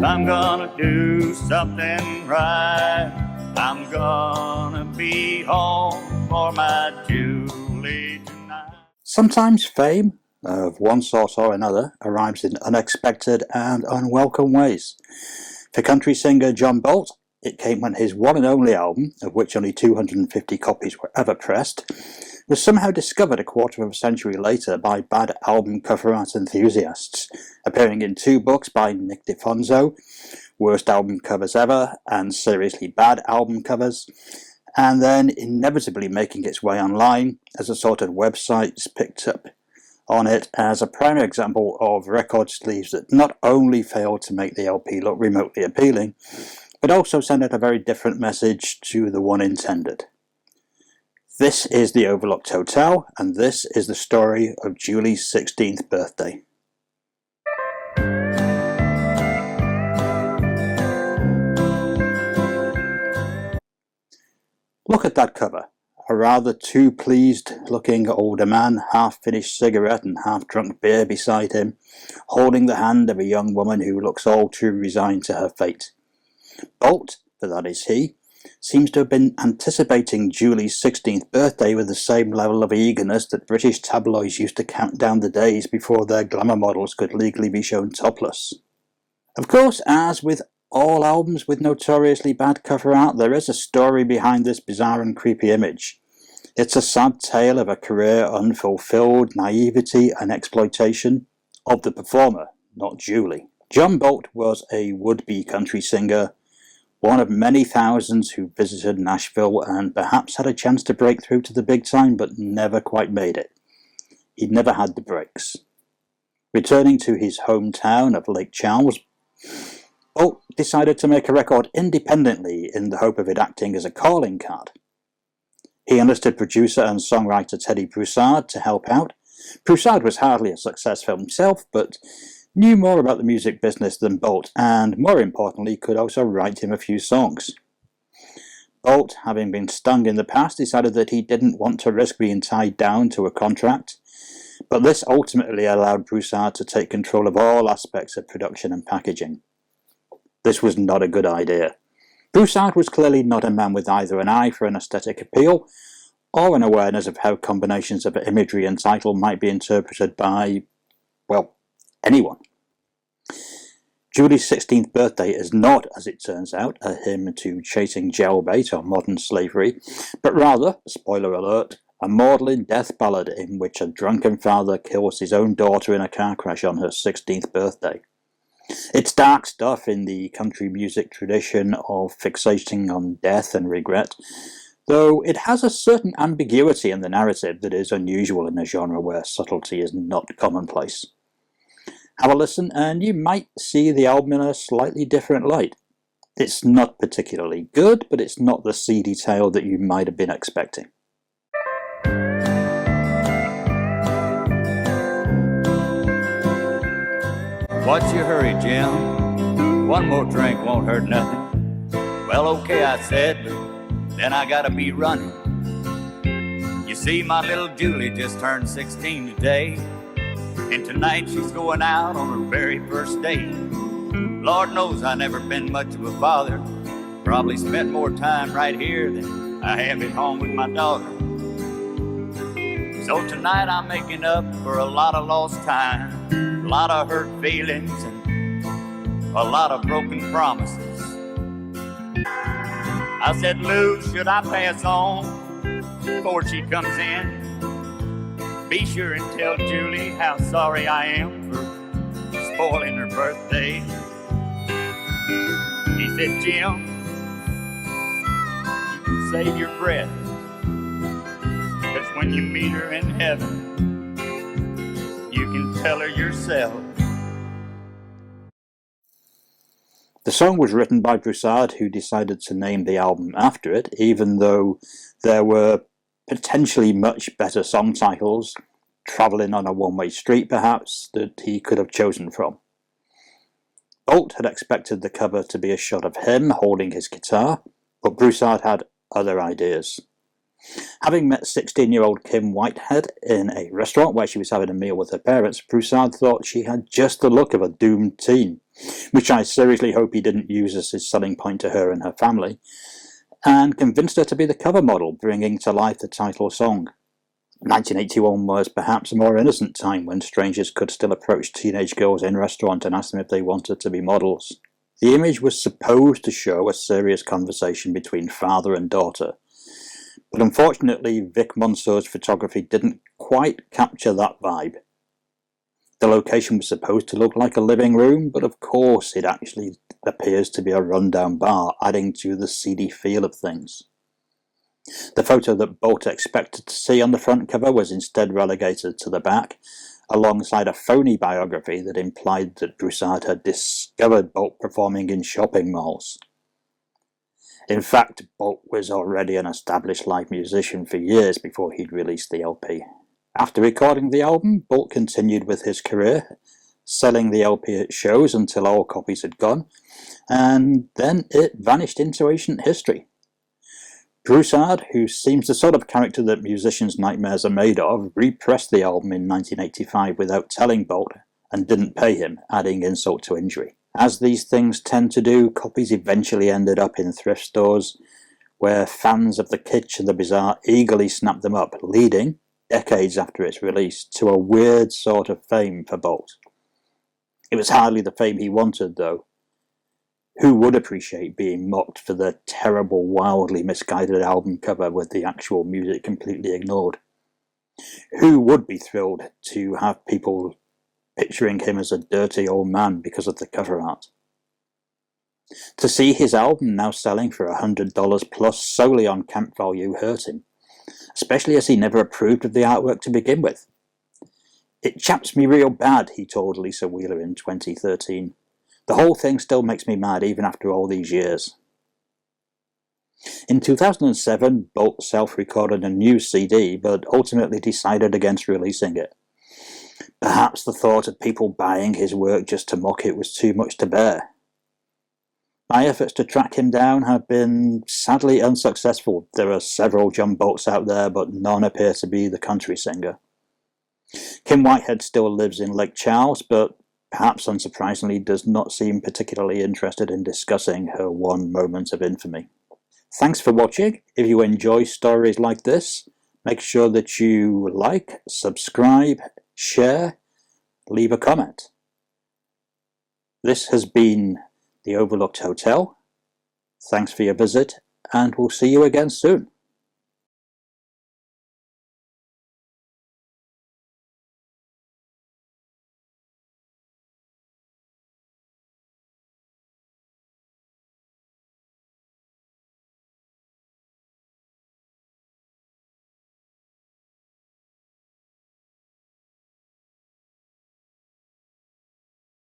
If I'm gonna do something right, I'm gonna be home for my Julie tonight. Sometimes fame, of one sort or another, arrives in unexpected and unwelcome ways. For country singer John Bolt, it came when his one and only album, of which only 250 copies were ever pressed, was somehow discovered a quarter of a century later by bad album cover art enthusiasts, appearing in 2 books by Nick DeFonso, Worst Album Covers Ever and Seriously Bad Album Covers, and then inevitably making its way online as a sort of websites picked up on it as a prime example of record sleeves that not only failed to make the LP look remotely appealing, but also send out a very different message to the one intended. This is The Overlooked Hotel, and this is the story of Julie's 16th birthday. Look at that cover. A rather too pleased looking older man, half-finished cigarette and half-drunk beer beside him, holding the hand of a young woman who looks all too resigned to her fate. Bolt, for that is he, seems to have been anticipating Julie's 16th birthday with the same level of eagerness that British tabloids used to count down the days before their glamour models could legally be shown topless. Of course, as with all albums with notoriously bad cover art, there is a story behind this bizarre and creepy image. It's a sad tale of a career unfulfilled, naivety and exploitation of the performer, not Julie. John Bolt was a would-be country singer, one of many thousands who visited Nashville and perhaps had a chance to break through to the big time but never quite made it. He'd never had the breaks. Returning to his hometown of Lake Charles, Bolt decided to make a record independently in the hope of it acting as a calling card. He enlisted producer and songwriter Teddy Broussard to help out. Broussard was hardly a success for himself, but knew more about the music business than Bolt, and more importantly could also write him a few songs. Bolt, having been stung in the past, decided that he didn't want to risk being tied down to a contract, but this ultimately allowed Broussard to take control of all aspects of production and packaging. This was not a good idea. Broussard was clearly not a man with either an eye for an aesthetic appeal or an awareness of how combinations of imagery and title might be interpreted by, well, anyone. Julie's 16th birthday is not, as it turns out, a hymn to chasing jailbait or modern slavery, but rather, spoiler alert, a maudlin death ballad in which a drunken father kills his own daughter in a car crash on her 16th birthday. It's dark stuff in the country music tradition of fixating on death and regret, though it has a certain ambiguity in the narrative that is unusual in a genre where subtlety is not commonplace. Have a listen and you might see the album in a slightly different light. It's not particularly good, but it's not the seedy tale that you might have been expecting. What's your hurry, Jim? One more drink won't hurt nothing. Well, okay, I said, but then I gotta be running. You see, my little Julie just turned 16 today, and tonight she's going out on her very first date. Lord knows I never been much of a father. Probably spent more time right here than I have at home with my daughter. So tonight I'm making up for a lot of lost time, a lot of hurt feelings, and a lot of broken promises. I said, Lou, should I pass on before she comes in? Be sure and tell Julie how sorry I am for spoiling her birthday. He said, Jim, save your breath, 'cause when you meet her in heaven, you can tell her yourself. The song was written by Broussard, who decided to name the album after it, even though there were potentially much better song titles, Travelling on a One-Way Street perhaps, that he could have chosen from. Bolt had expected the cover to be a shot of him holding his guitar, but Broussard had other ideas. Having met 16-year-old Kim Whitehead in a restaurant where she was having a meal with her parents, Broussard thought she had just the look of a doomed teen, which I seriously hope he didn't use as his selling point to her and her family, and convinced her to be the cover model, bringing to life the title song. 1981 was perhaps a more innocent time when strangers could still approach teenage girls in restaurants and ask them if they wanted to be models. The image was supposed to show a serious conversation between father and daughter, but unfortunately Vic Monceau's photography didn't quite capture that vibe. The location was supposed to look like a living room, but of course it actually appears to be a rundown bar, adding to the seedy feel of things. The photo that Bolt expected to see on the front cover was instead relegated to the back, alongside a phony biography that implied that Broussard had discovered Bolt performing in shopping malls. In fact, Bolt was already an established live musician for years before he'd released the LP. After recording the album, Bolt continued with his career, selling the LP at shows until all copies had gone, and then it vanished into ancient history. Broussard, who seems the sort of character that musicians' nightmares are made of, repressed the album in 1985 without telling Bolt and didn't pay him, adding insult to injury. As these things tend to do, copies eventually ended up in thrift stores, where fans of the kitsch and the bizarre eagerly snapped them up, leading, decades after its release, to a weird sort of fame for Bolt. It was hardly the fame he wanted, though. Who would appreciate being mocked for the terrible, wildly misguided album cover with the actual music completely ignored? Who would be thrilled to have people picturing him as a dirty old man because of the cover art? To see his album now selling for $100 plus solely on camp value hurt him, especially as he never approved of the artwork to begin with. "It chaps me real bad," he told Lisa Wheeler in 2013. "The whole thing still makes me mad even after all these years." In 2007, Bolt self-recorded a new CD, but ultimately decided against releasing it. Perhaps the thought of people buying his work just to mock it was too much to bear. My efforts to track him down have been sadly unsuccessful. There are several John Bolts out there, but none appear to be the country singer. Kim Whitehead still lives in Lake Charles, but perhaps unsurprisingly does not seem particularly interested in discussing her one moment of infamy. Thanks for watching. If you enjoy stories like this, make sure that you like, subscribe, share, leave a comment. This has been The Overlooked Hotel. Thanks for your visit, and we'll see you again soon.